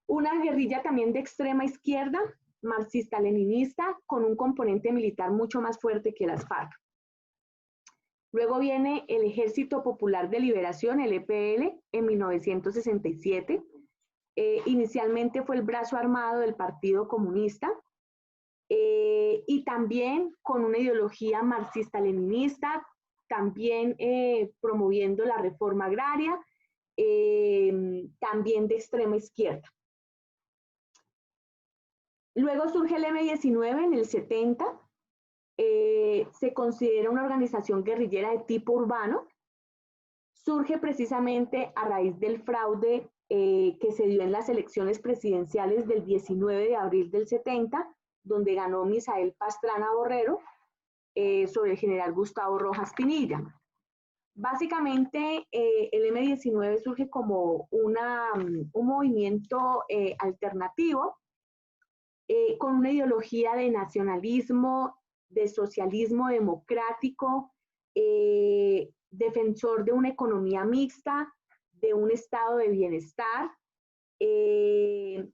[SPEAKER 1] Una guerrilla también de extrema izquierda, marxista-leninista, con un componente militar mucho más fuerte que las FARC. Luego viene el Ejército Popular de Liberación, el EPL, en 1967. Inicialmente fue el brazo armado del Partido Comunista y también con una ideología marxista-leninista, también promoviendo la reforma agraria, también de extrema izquierda. Luego surge el M-19 en el 70. Se considera una organización guerrillera de tipo urbano. Surge precisamente a raíz del fraude que se dio en las elecciones presidenciales del 19 de abril del 70, donde ganó Misael Pastrana Borrero sobre el general Gustavo Rojas Pinilla. Básicamente, el M-19 surge como un movimiento alternativo con una ideología de nacionalismo, de socialismo democrático, defensor de una economía mixta, de un estado de bienestar. Si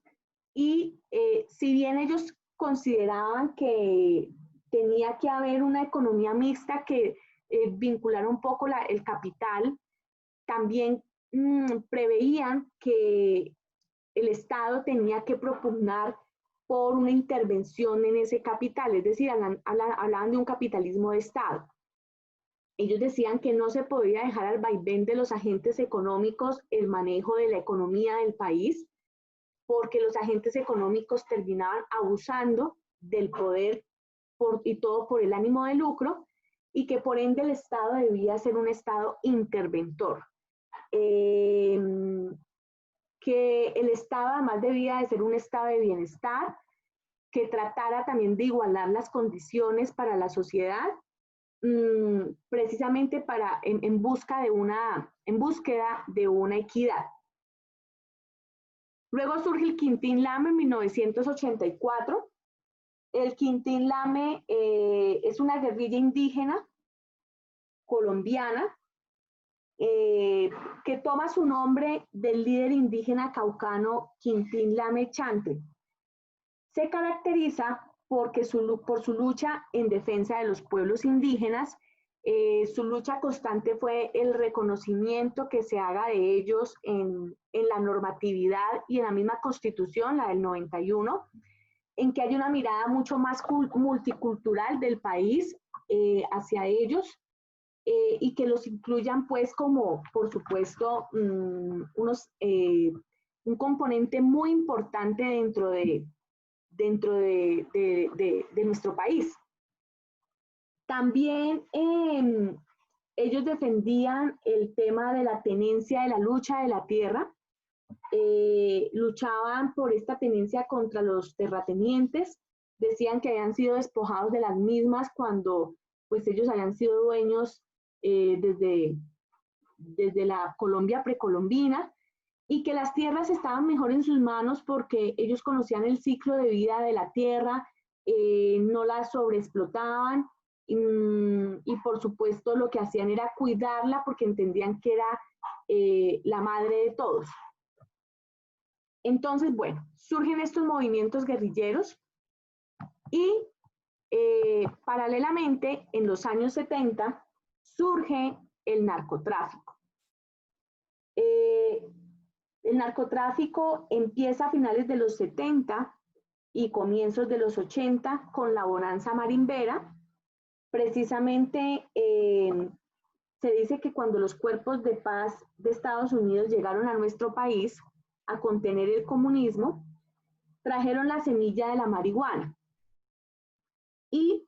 [SPEAKER 1] bien ellos consideraban que tenía que haber una economía mixta que vinculara un poco el capital, también preveían que el Estado tenía que propugnar por una intervención en ese capital, es decir, hablaban de un capitalismo de Estado. Ellos decían que no se podía dejar al vaivén de los agentes económicos el manejo de la economía del país, porque los agentes económicos terminaban abusando del poder y todo por el ánimo de lucro, y que por ende el Estado debía ser un Estado interventor. Que el Estado además debía de ser un estado de bienestar, que tratara también de igualar las condiciones para la sociedad, precisamente en búsqueda de una equidad. Luego surge el Quintín Lame en 1984. El Quintín Lame es una guerrilla indígena colombiana que toma su nombre del líder indígena caucano Quintín Lame Chante. Se caracteriza por su lucha en defensa de los pueblos indígenas. Su lucha constante fue el reconocimiento que se haga de ellos en la normatividad y en la misma constitución, la del 91, en que hay una mirada mucho más multicultural del país hacia ellos y que los incluyan pues como, por supuesto, un componente muy importante dentro de nuestro país. También ellos defendían el tema de la tenencia, de la lucha de la tierra, luchaban por esta tenencia contra los terratenientes, decían que habían sido despojados de las mismas cuando pues ellos habían sido dueños desde la Colombia precolombina, y que las tierras estaban mejor en sus manos porque ellos conocían el ciclo de vida de la tierra, no la sobreexplotaban, y por supuesto lo que hacían era cuidarla porque entendían que era la madre de todos. Entonces, bueno, surgen estos movimientos guerrilleros y paralelamente en los años 70 surge el narcotráfico. El narcotráfico empieza a finales de los 70 y comienzos de los 80 con la bonanza marimbera. Precisamente se dice que cuando los cuerpos de paz de Estados Unidos llegaron a nuestro país a contener el comunismo, trajeron la semilla de la marihuana. Y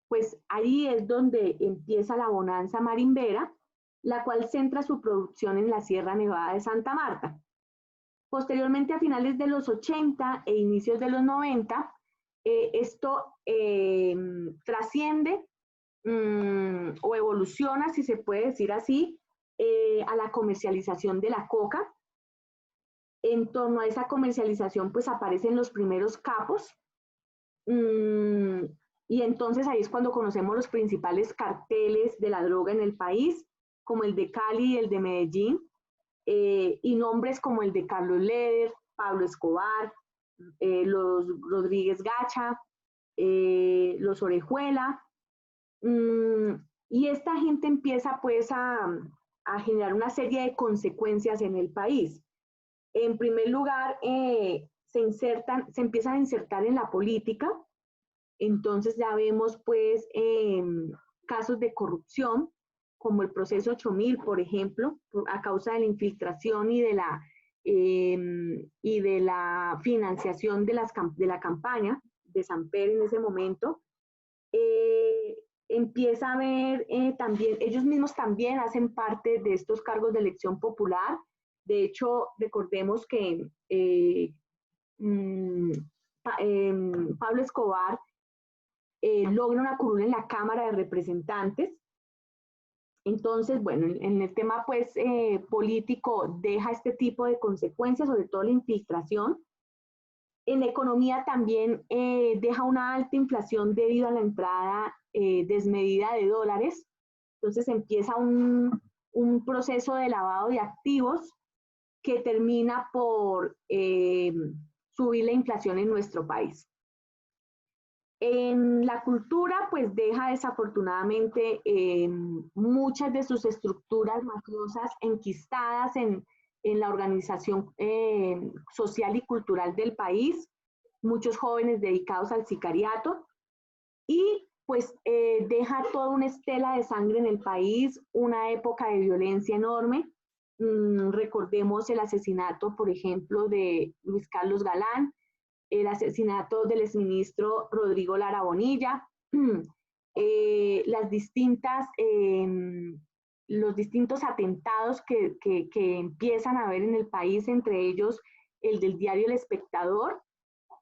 [SPEAKER 1] pues ahí es donde empieza la bonanza marimbera, la cual centra su producción en la Sierra Nevada de Santa Marta. Posteriormente, a finales de los 80 e inicios de los 90, esto trasciende o evoluciona, si se puede decir así, a la comercialización de la coca. En torno a esa comercialización pues aparecen los primeros capos, y entonces ahí es cuando conocemos los principales carteles de la droga en el país, como el de Cali y el de Medellín, y nombres como el de Carlos Leder, Pablo Escobar, los Rodríguez Gacha, los Orejuela, y esta gente empieza pues a generar una serie de consecuencias en el país. En primer lugar, se empiezan a insertar en la política. Entonces ya vemos pues casos de corrupción, como el proceso 8000, por ejemplo, a causa de la infiltración y de la financiación de la campaña de Samper en ese momento. Empieza a haber también, ellos mismos también hacen parte de estos cargos de elección popular. De hecho, recordemos que Pablo Escobar logra una curul en la Cámara de Representantes. Entonces, bueno, en el tema pues político deja este tipo de consecuencias, sobre todo la infiltración. En la economía también deja una alta inflación debido a la entrada desmedida de dólares. Entonces empieza un proceso de lavado de activos que termina por subir la inflación en nuestro país. En la cultura, pues deja desafortunadamente muchas de sus estructuras mafiosas enquistadas en la organización social y cultural del país, muchos jóvenes dedicados al sicariato, y pues deja toda una estela de sangre en el país, una época de violencia enorme. Recordemos el asesinato, por ejemplo, de Luis Carlos Galán, el asesinato del exministro Rodrigo Lara Bonilla, los distintos atentados que empiezan a haber en el país, entre ellos el del diario El Espectador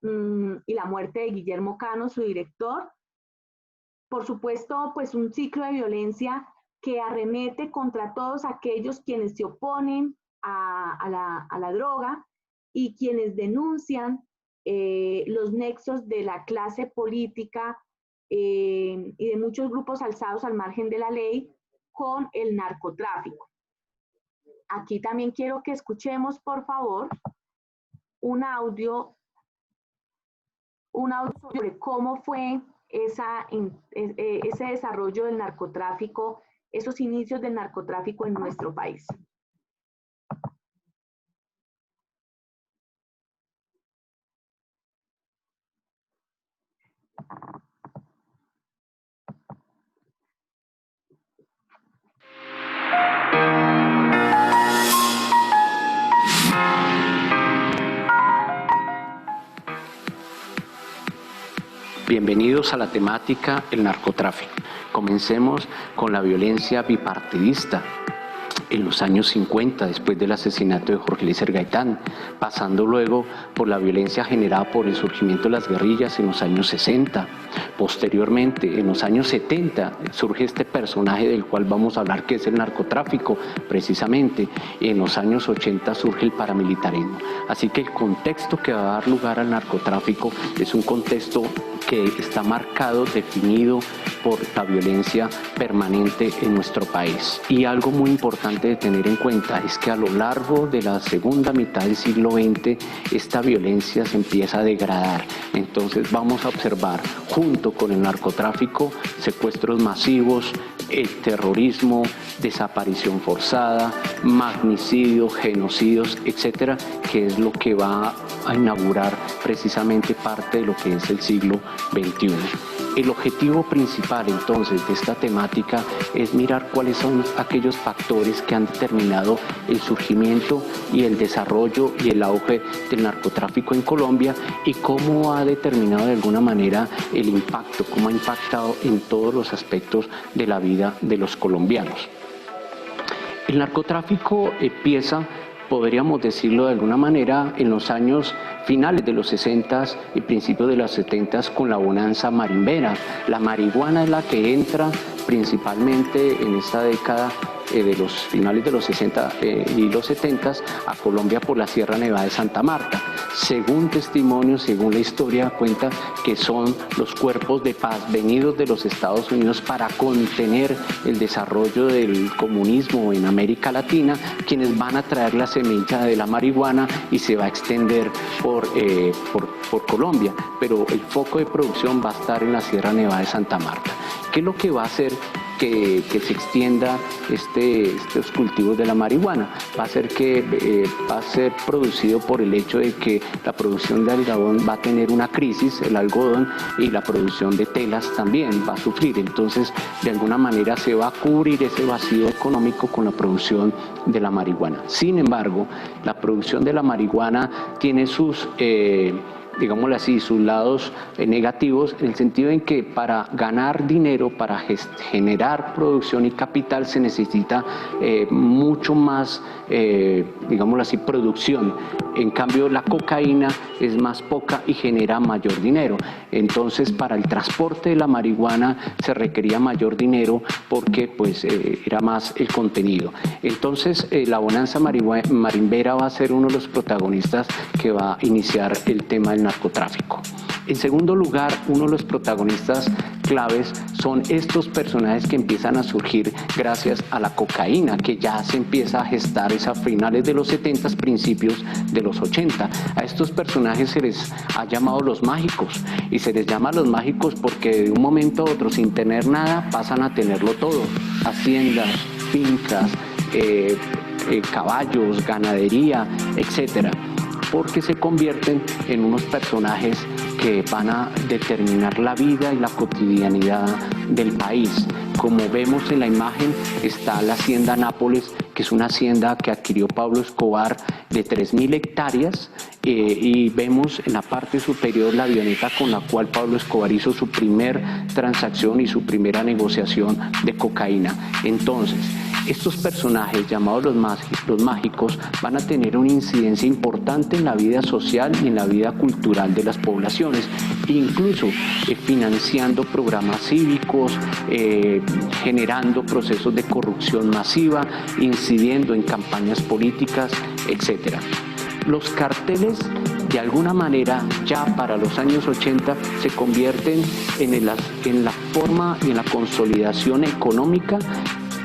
[SPEAKER 1] y la muerte de Guillermo Cano, su director. Por supuesto, pues un ciclo de violencia que arremete contra todos aquellos quienes se oponen a la droga y quienes denuncian los nexos de la clase política y de muchos grupos alzados al margen de la ley con el narcotráfico. Aquí también quiero que escuchemos, por favor, un audio sobre cómo fue ese desarrollo del narcotráfico, esos inicios del narcotráfico en nuestro país.
[SPEAKER 9] Bienvenidos a la temática el narcotráfico. Comencemos con la violencia bipartidista en los años 50, después del asesinato de Jorge Eliezer Gaitán, pasando luego por la violencia generada por el surgimiento de las guerrillas en los años 60. Posteriormente, en los años 70, surge este personaje del cual vamos a hablar, que es el narcotráfico, precisamente, y en los años 80 surge el paramilitarismo. Así que el contexto que va a dar lugar al narcotráfico es un contexto que está marcado, definido por la violencia permanente en nuestro país. Y algo muy importante de tener en cuenta es que a lo largo de la segunda mitad del siglo XX esta violencia se empieza a degradar. Entonces vamos a observar junto con el narcotráfico secuestros masivos, el terrorismo, desaparición forzada, magnicidios, genocidios, etcétera, que es lo que va a inaugurar precisamente parte de lo que es el siglo XXI. El objetivo principal entonces de esta temática es mirar cuáles son aquellos factores que han determinado el surgimiento y el desarrollo y el auge del narcotráfico en Colombia y cómo ha determinado de alguna manera el impacto, cómo ha impactado en todos los aspectos de la vida de los colombianos. El narcotráfico empieza, podríamos decirlo de alguna manera, en los años finales de los 60 y principios de los 70 con la bonanza marimbera. La marihuana es la que entra principalmente en esta década de los finales de los 60 y los 70 a Colombia por la Sierra Nevada de Santa Marta. Según testimonios, según la historia cuenta que son los cuerpos de paz venidos de los Estados Unidos para contener el desarrollo del comunismo en América Latina, quienes van a traer la semilla de la marihuana y se va a extender por Colombia, pero el foco de producción va a estar en la Sierra Nevada de Santa Marta. ¿Qué es lo que va a hacer que se extienda estos cultivos de la marihuana? Va a ser que va a ser producido por el hecho de que la producción de algodón va a tener una crisis, el algodón, y la producción de telas también va a sufrir. Entonces, de alguna manera se va a cubrir ese vacío económico con la producción de la marihuana. Sin embargo, la producción de la marihuana tiene sus digámoslo así, sus lados negativos, en el sentido en que para ganar dinero, para generar producción y capital, se necesita mucho más, digámoslo así, producción. En cambio, la cocaína es más poca y genera mayor dinero. Entonces, para el transporte de la marihuana se requería mayor dinero porque pues, era más el contenido. Entonces, la bonanza marimbera va a ser uno de los protagonistas que va a iniciar el tema del narcotráfico. En segundo lugar, uno de los protagonistas claves son estos personajes que empiezan a surgir gracias a la cocaína, que ya se empieza a gestar a finales de los 70, principios de los 80. A estos personajes se les ha llamado los mágicos, y se les llama los mágicos porque de un momento a otro, sin tener nada, pasan a tenerlo todo: haciendas, fincas, caballos, ganadería, etcétera, porque se convierten en unos personajes que van a determinar la vida y la cotidianidad del país. Como vemos en la imagen, está la hacienda Nápoles, que es una hacienda que adquirió Pablo Escobar de 3.000 hectáreas, y vemos en la parte superior la avioneta con la cual Pablo Escobar hizo su primer transacción y su primera negociación de cocaína. Entonces, estos personajes llamados los mágicos van a tener una incidencia importante en la vida social y en la vida cultural de las poblaciones, incluso financiando programas cívicos, generando procesos de corrupción masiva, incidiendo en campañas políticas, etc. Los carteles, de alguna manera, ya para los años 80 se convierten en la forma y en la consolidación económica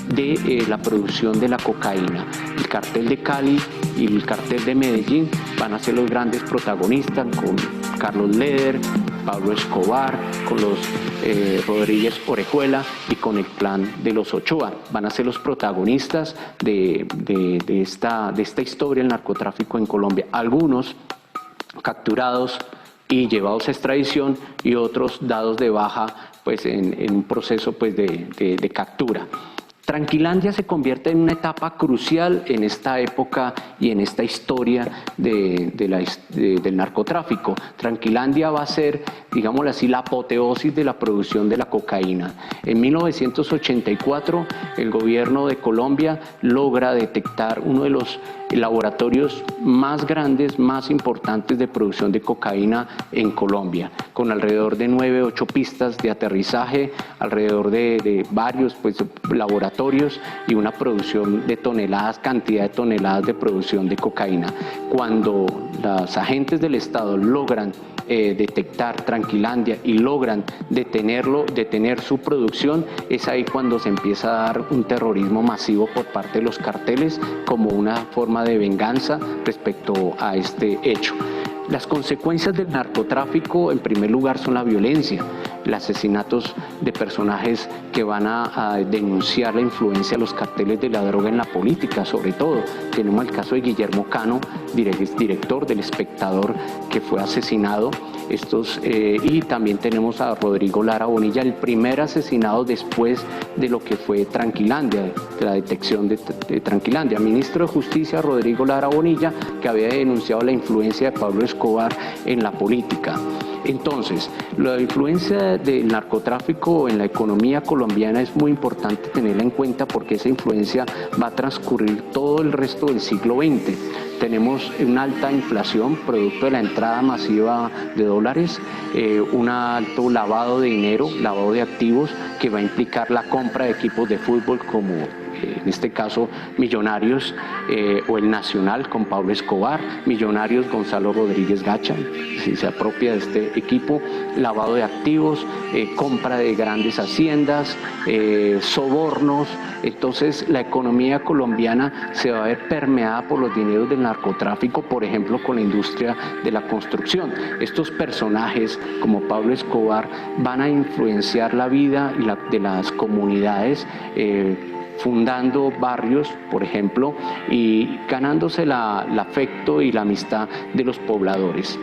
[SPEAKER 9] de la producción de la cocaína. El cartel de Cali y el cartel de Medellín van a ser los grandes protagonistas, con Carlos Leder, Pablo Escobar, con los Rodríguez Orejuela y con el clan de los Ochoa. Van a ser los protagonistas de esta historia del narcotráfico en Colombia. Algunos capturados y llevados a extradición, y otros dados de baja pues, en un proceso pues, de captura. Tranquilandia se convierte en una etapa crucial en esta época y en esta historia del narcotráfico. Tranquilandia va a ser, digámoslo así, la apoteosis de la producción de la cocaína. En 1984, el gobierno de Colombia logra detectar uno de los laboratorios más grandes, más importantes de producción de cocaína en Colombia, con alrededor de 9, 8 pistas de aterrizaje, alrededor de varios pues, laboratorios, y una producción de toneladas, cantidad de toneladas de producción de cocaína. Cuando los agentes del Estado logran detectar Tranquilandia y logran detener su producción, es ahí cuando se empieza a dar un terrorismo masivo por parte de los carteles como una forma de venganza respecto a este hecho. Las consecuencias del narcotráfico, en primer lugar, son la violencia, los asesinatos de personajes que van a denunciar la influencia de los carteles de la droga en la política, sobre todo. Tenemos el caso de Guillermo Cano, director del Espectador, que fue asesinado. Y también tenemos a Rodrigo Lara Bonilla, el primer asesinado después de lo que fue Tranquilandia, de la detección de Tranquilandia. Ministro de Justicia Rodrigo Lara Bonilla, que había denunciado la influencia de Pablo Escobar en la política. Entonces, la influencia del narcotráfico en la economía colombiana es muy importante tenerla en cuenta, porque esa influencia va a transcurrir todo el resto del siglo XX. Tenemos una alta inflación producto de la entrada masiva de dólares, un alto lavado de dinero, lavado de activos, que va a implicar la compra de equipos de fútbol como en este caso Millonarios o el Nacional con Pablo Escobar, Millonarios Gonzalo Rodríguez Gacha, si se apropia de este equipo, lavado de activos, compra de grandes haciendas, sobornos. Entonces la economía colombiana se va a ver permeada por los dineros del narcotráfico, por ejemplo con la industria de la construcción. Estos personajes como Pablo Escobar van a influenciar la vida de las comunidades, fundando barrios, por ejemplo, y ganándose el afecto y la amistad de los pobladores.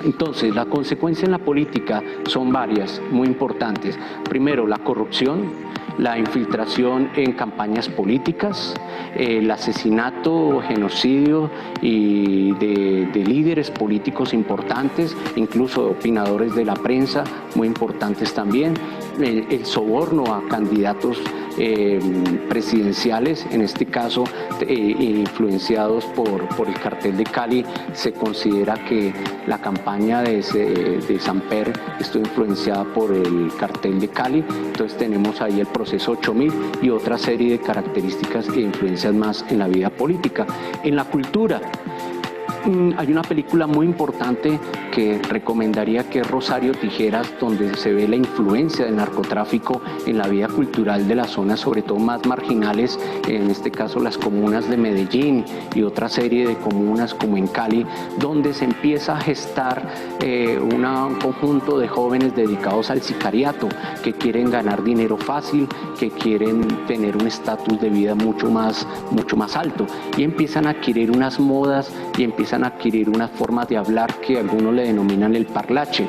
[SPEAKER 9] Entonces, las consecuencias en la política son varias, muy importantes. Primero, la corrupción, la infiltración en campañas políticas, el asesinato, genocidio y de líderes políticos importantes, incluso opinadores de la prensa, muy importantes también, el soborno a candidatos presidenciales, en este caso influenciados por el cartel de Cali. Se considera que la campaña de Samper estuvo influenciada por el cartel de Cali, entonces tenemos ahí el proceso 8000 y otra serie de características e influencias más en la vida política. En la cultura, hay una película muy importante que recomendaría, que es Rosario Tijeras, donde se ve la influencia del narcotráfico en la vida cultural de las zonas, sobre todo más marginales, en este caso las comunas de Medellín y otra serie de comunas como en Cali, donde se empieza a gestar un conjunto de jóvenes dedicados al sicariato, que quieren ganar dinero fácil, que quieren tener un estatus de vida mucho más alto, y empiezan a adquirir unas modas y empiezan a adquirir unas formas de hablar que algunos le denominan el parlache.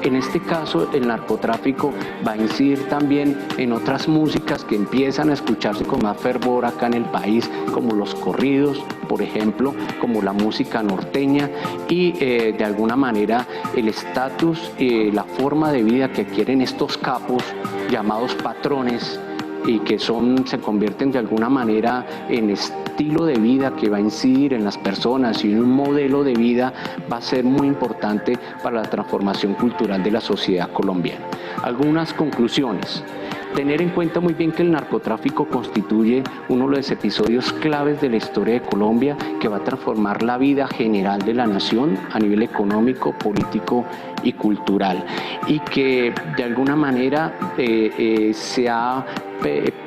[SPEAKER 9] En este caso, el narcotráfico va a incidir también en otras músicas que empiezan a escucharse con más fervor acá en el país, como los corridos, por ejemplo, como la música norteña, y de alguna manera el estatus, la forma de vida que adquieren estos capos llamados patrones, y que se convierten de alguna manera en estilo de vida que va a incidir en las personas, y un modelo de vida va a ser muy importante para la transformación cultural de la sociedad colombiana. Algunas conclusiones. Tener en cuenta muy bien que el narcotráfico constituye uno de los episodios claves de la historia de Colombia, que va a transformar la vida general de la nación a nivel económico, político y cultural, y que de alguna manera se ha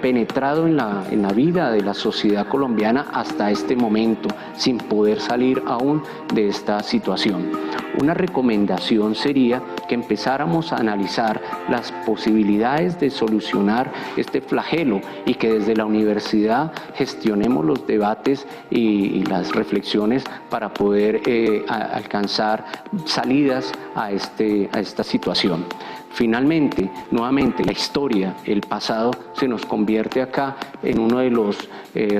[SPEAKER 9] penetrado en la vida de la sociedad colombiana hasta este momento, sin poder salir aún de esta situación. Una recomendación sería que empezáramos a analizar las posibilidades de solucionar este flagelo, y que desde la universidad gestionemos los debates y las reflexiones para poder alcanzar salidas a esta situación. Finalmente, nuevamente, la historia, el pasado, se nos convierte acá en una de las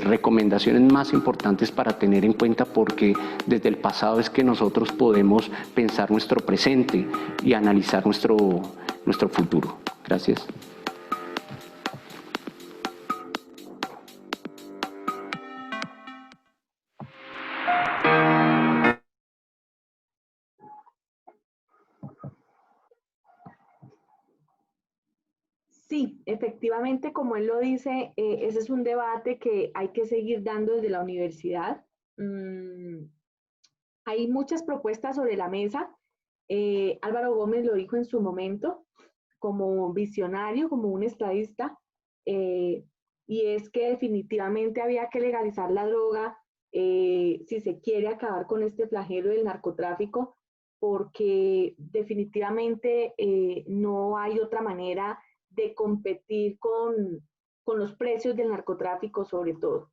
[SPEAKER 9] recomendaciones más importantes para tener en cuenta, porque desde el pasado es que nosotros podemos pensar nuestro presente y analizar nuestro futuro. Gracias.
[SPEAKER 1] Sí, efectivamente, como él lo dice, ese es un debate que hay que seguir dando desde la universidad. Hay muchas propuestas sobre la mesa. Álvaro Gómez lo dijo en su momento, como visionario, como un estadista, y es que definitivamente había que legalizar la droga si se quiere acabar con este flagelo del narcotráfico, porque definitivamente no hay otra manera de competir con los precios del narcotráfico, sobre todo.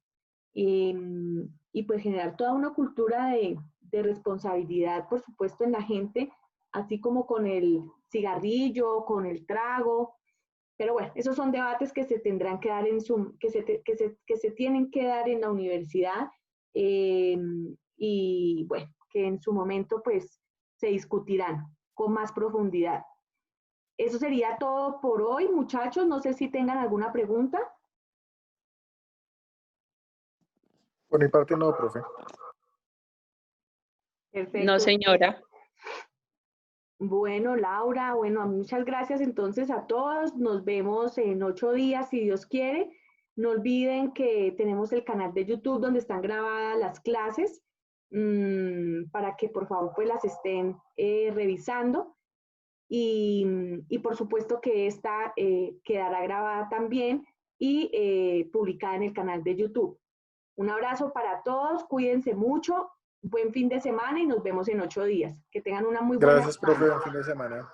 [SPEAKER 1] Y pues generar toda una cultura de responsabilidad, por supuesto, en la gente, así como con el cigarrillo, con el trago. Pero bueno, esos son debates que se tendrán que dar que se tienen que dar en la universidad, y bueno, que en su momento pues se discutirán con más profundidad. Eso sería todo por hoy, muchachos. No sé si tengan alguna pregunta.
[SPEAKER 10] Por mi parte no, profe.
[SPEAKER 1] Perfecto.
[SPEAKER 11] No, señora.
[SPEAKER 1] Bueno, Laura, bueno, muchas gracias entonces a todos. Nos vemos en 8 días, si Dios quiere. No olviden que tenemos el canal de YouTube donde están grabadas las clases, para que por favor pues las estén revisando. Y por supuesto que esta quedará grabada también y publicada en el canal de YouTube. Un abrazo para todos, cuídense mucho, buen fin de semana y nos vemos en 8 días. Que tengan una muy buena
[SPEAKER 10] Gracias, profe, buen fin de semana.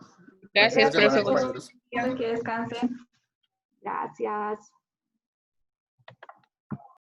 [SPEAKER 11] Gracias, profe.
[SPEAKER 3] Que descansen.
[SPEAKER 1] Gracias.